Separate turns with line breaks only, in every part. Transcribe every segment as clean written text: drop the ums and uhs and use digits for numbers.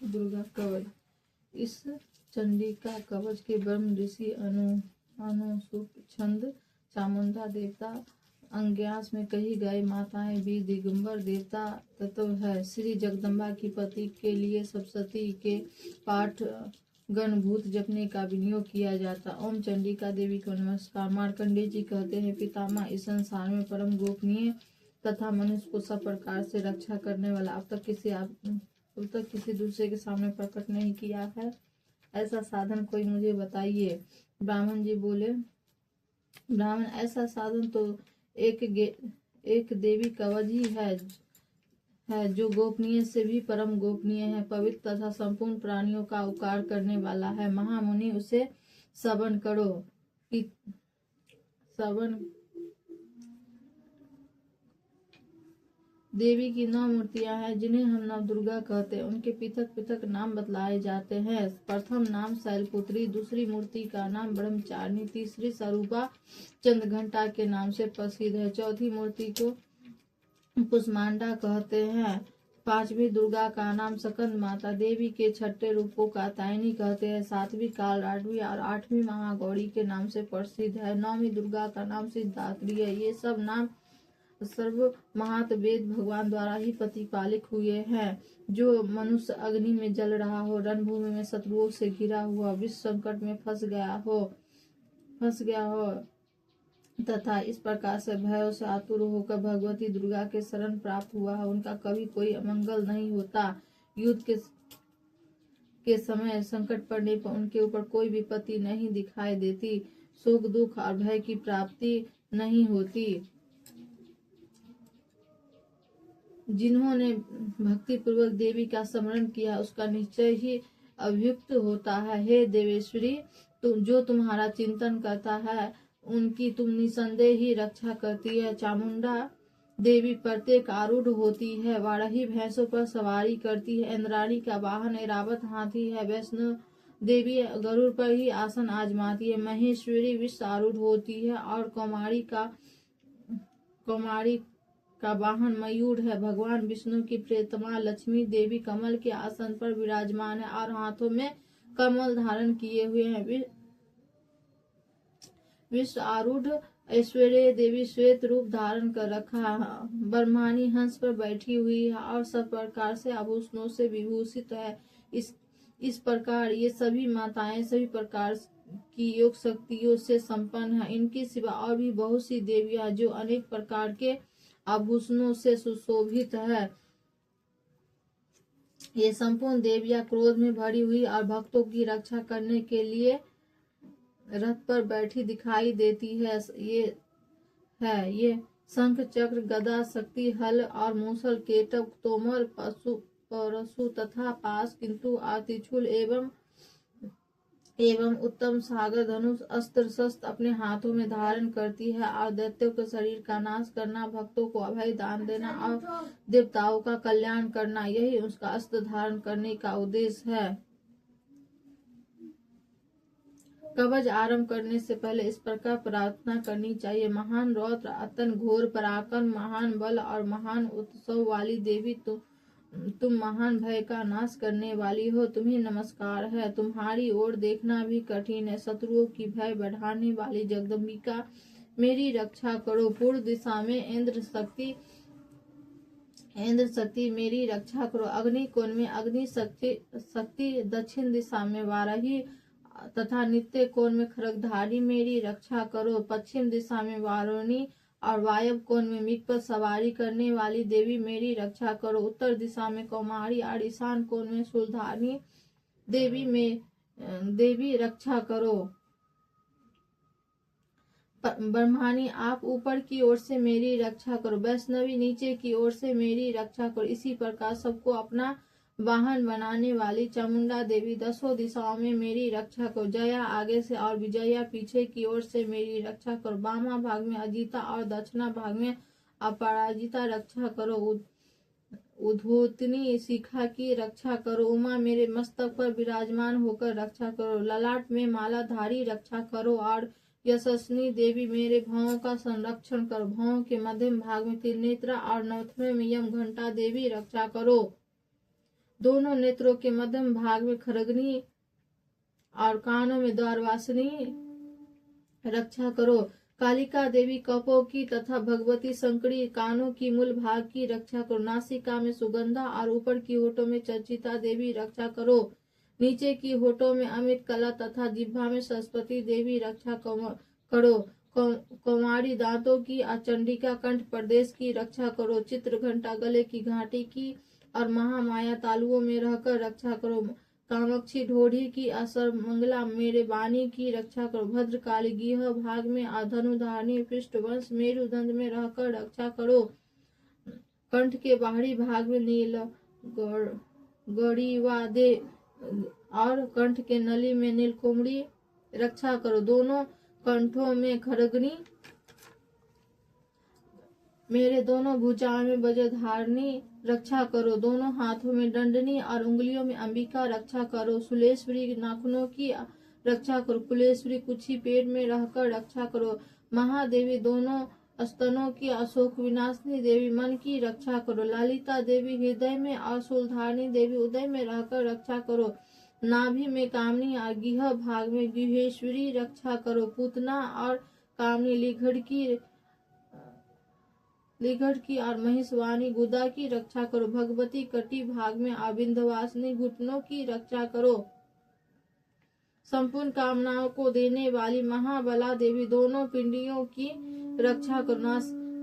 दुर्गा कवच। इस चंडिका कवच के ब्रह्म ऋषि अनुसूप छंद चामुंडा देवता अंग्यास में कही गए माताएं भी दिगंबर देवता तत्व है। श्री जगदम्बा की पति के लिए सप्तशती के पाठ गणभूत जपने का विनियोग किया जाता। ओम चंडिका देवी को नमस्कार। मार्कंडेय जी कहते हैं, पितामह इस संसार में परम गोपनीय तथा मनुष्य को सब प्रकार से रक्षा करने वाला अब तक किसी दूसरे के सामने प्रकट नहीं किया है, ऐसा साधन कोई मुझे बताइए। ब्राह्मण जी बोले, ब्राह्मण ऐसा साधन तो एक देवी कवच ही है जो गोपनीय से भी परम गोपनीय है, पवित्र तथा संपूर्ण प्राणियों का उपकार करने वाला है। महामुनि उसे श्रवण करो। देवी की 9 मूर्तियां हैं जिन्हें हम नवदुर्गा कहते हैं। उनके पृथक पृथक नाम बतलाए जाते हैं। प्रथम नाम शैलपुत्री, दूसरी मूर्ति का नाम ब्रह्मचारिणी, तीसरी स्वरूपा चंद्रघंटा के नाम से प्रसिद्ध है, चौथी मूर्ति को कुष्मांडा कहते हैं, पांचवी दुर्गा का नाम सकंद माता, देवी के छठे रूपों का तायनी कहते हैं, सातवीं कालरात्रि और आठवीं महागौरी के नाम से प्रसिद्ध है, नौवीं दुर्गा का नाम सिद्धात्री है। ये सब नाम सर्व महात वेद भगवान द्वारा ही प्रतिपालित हुए हैं। जो मनुष्य अग्नि में जल रहा हो, रणभूमि में शत्रुओं से घिरा हुआ, विश्व संकट में फंस गया हो तथा इस प्रकार से भय से आतुर होकर भगवती दुर्गा के शरण प्राप्त हुआ है, उनका कभी कोई अमंगल नहीं होता। युद्ध के समय संकट पड़ने पर उनके ऊपर कोई विपत्ति नहीं दिखाई देती, शोक दुख और भय की प्राप्ति नहीं होती। जिन्होंने भक्ति पूर्वक देवी का स्मरण किया उसका निश्चय ही अभियुक्त होता है। हे देवेश्वरी, जो तुम्हारा चिंतन करता है उनकी तुम निसंदेह ही रक्षा करती है। चामुंडा देवी प्रत्येक आरूढ़ होती है, वाराही भैंसों पर सवारी करती है, इंद्राणी का वाहन ऐरावत हाथी है, वैष्णो देवी गरुड़ पर ही आसन आजमाती है, महेश्वरी विश्व आरूढ़ होती है और कौमारी का वाहन मयूर है। भगवान विष्णु की प्रियतमा लक्ष्मी देवी कमल के आसन पर विराजमान है और हाथों में कमल धारण किए हुए हैं। विश्व आरूढ़ ऐश्वर्य देवी श्वेत रूप धारण कर रखा है, ब्रह्मानी हंस पर बैठी हुई है और सब प्रकार से आभूषणों से विभूषित है। इस प्रकार ये सभी माताएं सभी प्रकार की योग शक्तियों से संपन्न है। इनके सिवा और भी बहुत सी देवियां जो अनेक प्रकार के आभूषणों से सुशोभित है। ये संपूर्ण देवियां क्रोध में भरी हुई और भक्तों की रक्षा करने के लिए रथ पर बैठी दिखाई देती है। ये शंख चक्र गदा शक्ति हल और मूसल केटक तोमर परशु तथा पास किंतु आतिशूल एवं उत्तम सागर धनुष अस्त्र शस्त्र अपने हाथों में धारण करती है और दैत्यों के शरीर का नाश करना, भक्तों को अभय दान देना और देवताओं का कल्याण करना, यही उसका अस्त्र धारण करने का उद्देश्य है। कवच आरंभ करने से पहले इस प्रकार प्रार्थना करनी चाहिए। महान रौद्र अतन घोर पराक्रम महान बल और महान उत्सव वाली देवी, तुम महान भय का नाश करने वाली हो, तुम्हें नमस्कार है। तुम्हारी ओर देखना भी कठिन है। शत्रुओं की भय बढ़ाने वाली जगदम्बिका मेरी रक्षा करो। पूर्व दिशा में इंद्र शक्ति मेरी रक्षा करो। अग्नि कोण में अग्नि शक्ति, दक्षिण दिशा में वाराही तथा नित्य कोण में खड्गधारी मेरी रक्षा करो। पश्चिम दिशा में वारुणी और वायव्य कोण में मिग पर सवारी करने वाली देवी मेरी रक्षा करो। उत्तर दिशा में कौमारी और ईशान कोण में शूलधारिणी देवी रक्षा करो। ब्रह्मानी आप ऊपर की ओर से मेरी रक्षा करो। वैष्णवी नीचे की ओर से मेरी रक्षा करो। इसी प्रकार सबको अपना वाहन बनाने वाली चामुंडा देवी दसों दिशाओं में मेरी रक्षा करो। जया आगे से और विजया पीछे की ओर से मेरी रक्षा करो। वामा भाग में अजिता और दक्षिणा भाग में अपराजिता रक्षा करो। उद्धोतनी शिखा की रक्षा करो। उमा मेरे मस्तक पर विराजमान होकर रक्षा करो। ललाट में मालाधारी रक्षा करो और यशस्विनी देवी मेरे भावों का संरक्षण करो। भावों के मध्यम भाग में त्रिनेत्रा और नवथवे में यम घंटा देवी रक्षा करो। दोनों नेत्रों के मध्यम भाग में खरगनी और कानों में द्वारवासिनी रक्षा करो। कालिका देवी कपों की तथा भगवती संकड़ी कानों की मूल भाग की रक्षा करो। नासिका में सुगंधा और ऊपर की होठों में चर्चिता देवी रक्षा करो। नीचे की होठों में अमित कला तथा जिह्वा में सरस्वती देवी रक्षा करो। कुमारी दांतों की और चंडिका कंठ प्रदेश की रक्षा करो। चित्र घंटा गले की घाटी की और महामाया तालुओं में रहकर रक्षा करो। कामाक्षी ढोढ़ी की असर मंगला मेरे बानी की रक्षा करो। भद्रकाली गिह भाग में धनुधारणी पृष्ठवंश मेरुदंड में रहकर रक्षा करो। कंठ के बाहरी भाग में नील गड़ीवा दे और कंठ के नली में नीलकुमड़ी रक्षा करो। दोनों कंठों में खरगनी मेरे दोनों भुजाओं में वज्रधारणी रक्षा करो। दोनों हाथों में दंडनी और उंगलियों में अंबिका रक्षा करो। सुलेश्वरी नाखूनों की रक्षा करो। कुलेश्वरी कुछी पेट में रहकर रक्षा करो। महादेवी दोनों स्तनों की अशोक विनाशिनी देवी मन की रक्षा करो। ललिता देवी हृदय में और शूलधारणी देवी उदय में रहकर रक्षा करो। नाभि में कामनी और गिह भाग में गुहेश्वरी रक्षा करो। पूतना और कामनी लिघड़ की और महिषवाणी गुदा की रक्षा करो। भगवती कटी भाग में अविंध्यवासिनी घुटनों की रक्षा करो। संपूर्ण कामनाओं को देने वाली महाबला देवी दोनों पिंडियों की रक्षा करो।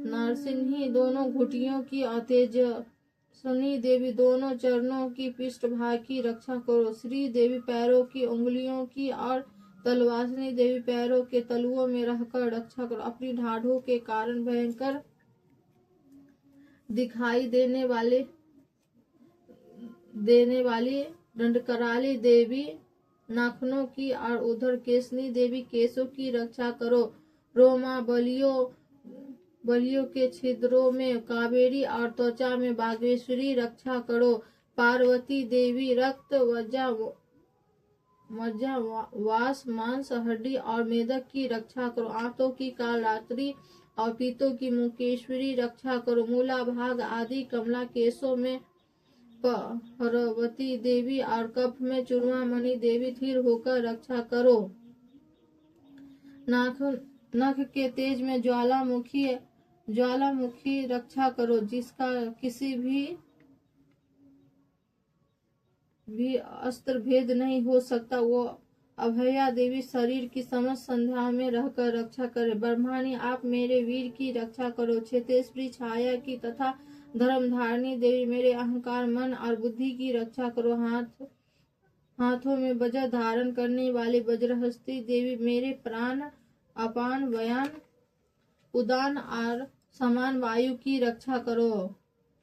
नरसिंही दोनों घुटियों की और तेजस्विनी देवी दोनों चरणों की पृष्ठभाग की रक्षा करो। श्री देवी पैरों की उंगलियों की और तलवासिनी देवी पैरों के तलुओं में रहकर रक्षा करो। अपनी ढाढ़ों के कारण भयंकर दिखाई देने वाली दंडकराली देवी नाखूनों की और उधर केसनी देवी केसों की रक्षा करो। रोमा बलियों के छिद्रों में कावेरी और त्वचा में बागेश्वरी रक्षा करो। पार्वती देवी रक्त मज्जा वास मांस हड्डी और मेदक की रक्षा करो। आंतों की कालरात्रि और पीतों की मुकेश्वरी रक्षा करो। मूला भाग आदि कमला केशों में पार्वती देवी और कफ में चूड़ामणि देवी स्थिर होकर रक्षा करो। नख के तेज में ज्वालामुखी रक्षा करो। जिसका किसी भी अस्त्र भेद नहीं हो सकता, वो अभया देवी शरीर की समस्त संध्याओं में रहकर रक्षा करे। ब्रह्माणी आप मेरे वीर की रक्षा करो। क्षेत्रेश्वरी छाया की तथा धर्मधारिणी देवी मेरे अहंकार मन और बुद्धि की रक्षा करो। हाथों में वज्र धारण करने वाली वज्रहस्ती देवी मेरे प्राण अपान व्यान उदान और समान वायु की रक्षा करो।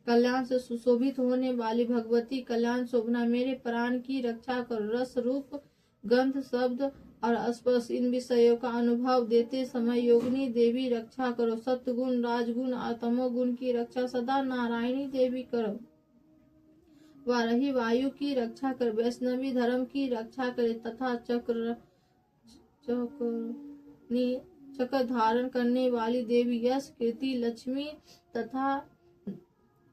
कल्याण से सुशोभित होने वाली भगवती कल्याण शोभना मेरे प्राण की रक्षा करो। रस रूप गंध शब्द और स्पर्श इन विषयों का अनुभव देते समय योगिनी देवी रक्षा करो। सत्गुण राजगुण और तमोगुण की रक्षा सदा नारायणी देवी करो। वाराही वायु की रक्षा कर वैष्णवी धर्म की रक्षा करे तथा चक्र धारण करने वाली देवी यश कीर्ति लक्ष्मी तथा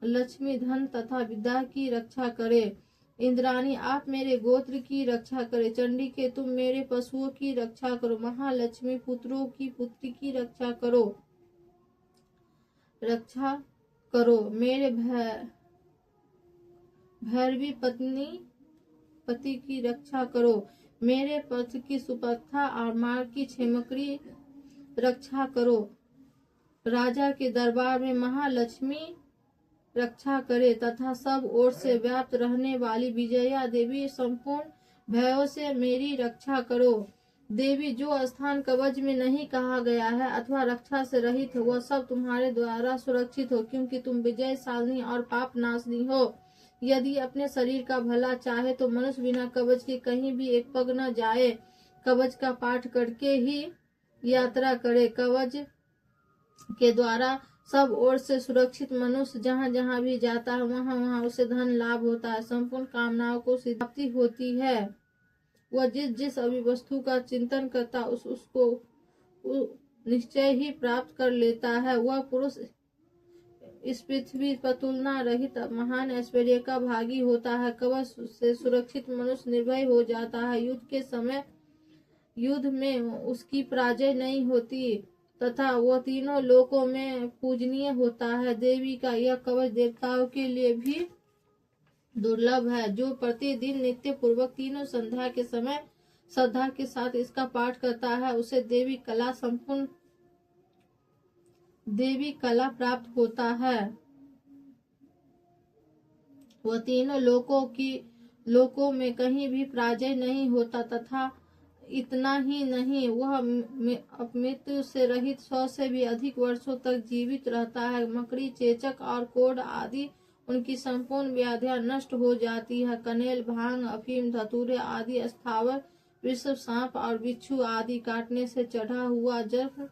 लक्ष्मी धन तथा विद्या की रक्षा करे। इंद्राणी आप मेरे गोत्र की रक्षा करे। चंडी के तुम मेरे पशुओं की रक्षा करो। महालक्ष्मी पुत्रों की पुत्री की रक्षा करो। मेरे भैरवी पति की रक्षा करो। मेरे पथ की सुपथा और मार्ग की क्षेमकरी रक्षा करो। राजा के दरबार में महालक्ष्मी रक्षा करे तथा सब ओर से व्याप्त रहने वाली विजया देवी संपूर्ण भयों से मेरी रक्षा करो। देवी जो स्थान कवच में नहीं कहा गया है अथवा रक्षा से रहित हो वह सब तुम्हारे द्वारा सुरक्षित हो, क्योंकि तुम विजयशालिनी और पाप नाशनी हो। यदि अपने शरीर का भला चाहे तो मनुष्य बिना कवच के कहीं भी एक पग न जाए। कवच का पाठ करके ही यात्रा करे। कवच के द्वारा सब ओर से सुरक्षित मनुष्य जहाँ जहाँ भी जाता है वहाँ वहाँ उसे धन लाभ होता है। संपूर्ण कामनाओं को सिद्धि होती है। वह जिस अभिवस्तु का चिंतन करता उसको निश्चय ही प्राप्त कर लेता है। वह पुरुष इस पृथ्वी पर तुलना रहित महान ऐश्वर्य का भागी होता है। कवच से सुरक्षित मनुष्य निर्भय हो जाता है। युद्ध के समय युद्ध में उसकी पराजय नहीं होती तथा वह तीनों लोकों में पूजनीय होता है। देवी का यह कवच देवताओं के लिए भी दुर्लभ है। जो प्रतिदिन नित्य पूर्वक तीनों संध्या के समय श्रद्धा के साथ इसका पाठ करता है उसे देवी कला प्राप्त होता है। वह तीनों लोकों में कहीं भी पराजय नहीं होता तथा इतना ही नहीं, वह मृत्यु से रहित 100 से भी अधिक वर्षों तक जीवित रहता है। मकड़ी, चेचक और कोढ़ आदि उनकी संपूर्ण व्याधियां नष्ट हो जाती है। कनेल, भांग, अफीम, धतूरे आदि स्थावर विश्व, सांप और बिच्छू आदि काटने से चढ़ा हुआ जर्फ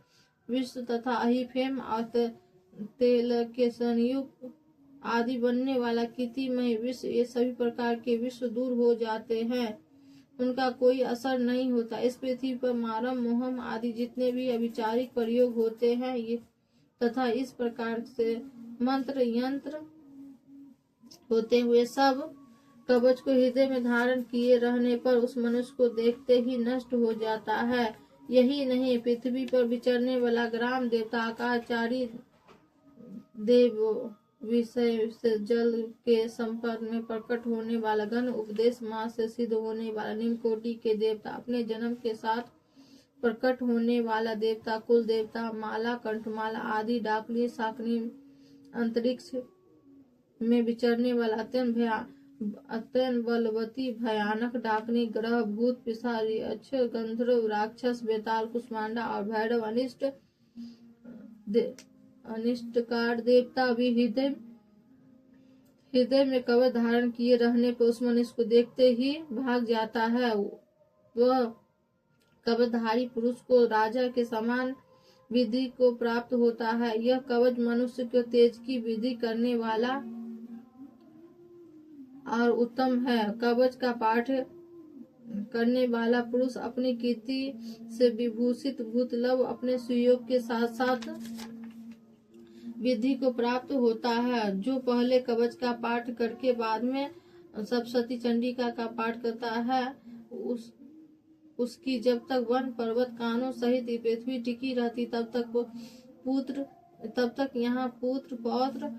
विश्व तथा अहिफेम और तेल के संयुक्त आदि बनने वाला कीर्तिमय विश्व, ये सभी प्रकार के विश्व दूर हो जाते हैं, उनका कोई असर नहीं होता। इस पृथ्वी पर मारम, मोहम आदि जितने भी अविचारिक प्रयोग होते हैं ये तथा इस प्रकार से मंत्र यंत्र होते हुए सब कवच को हृदय में धारण किए रहने पर उस मनुष्य को देखते ही नष्ट हो जाता है। यही नहीं, पृथ्वी पर विचरने वाला ग्राम देवता, आकाशचारी देव, विषय से जल के संपर्क में प्रकट होने वाला गण, उपदेश मार्ग से सिद्ध होने वाला निम्न कोटि के देवता, अपने जन्म के साथ प्रकट होने वाला देवता, कुल देवता, माला, कंठमाला आदि, डाकनी, साकनी, अंतरिक्ष में विचरने वाला अत्यंत बलवती भयानक डाकनी, ग्रह, भूत, पिशाच, यक्ष, गंधर्व, राक्षस, बेताल, कुष्मांडा और भैरव, अनिष्टकार देवता भी हृदय में कवच धारण किए रहने पर उस मनुष्य को देखते ही भाग जाता है। वह कवचधारी पुरुष को राजा के समान विधि को प्राप्त होता है। यह कवच मनुष्य को तेज की विधि करने वाला और उत्तम है। कवच का पाठ करने वाला पुरुष अपनी कीर्ति से विभूषित भूतलव अपने सुयोग के साथ साथ विधि को प्राप्त होता है। जो पहले कवच का पाठ करके बाद में सप्तशती चंडिका का पाठ करता है उसकी जब तक वन पर्वत कानों सहित पृथ्वी टिकी रहती तब तक यहाँ पुत्र पौत्र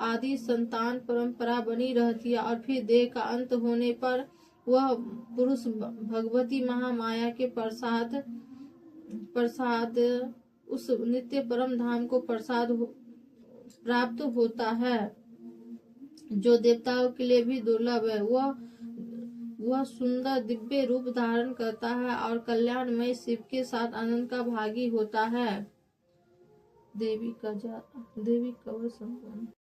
आदि संतान परंपरा बनी रहती है और फिर देह का अंत होने पर वह पुरुष भगवती महामाया के प्रसाद उस नित्य परम धाम को प्राप्त होता है, जो देवताओं के लिए भी दुर्लभ है। वह सुंदर दिव्य रूप धारण करता है और कल्याणमय शिव के साथ आनंद का भागी होता है। देवी कवच संपन्न।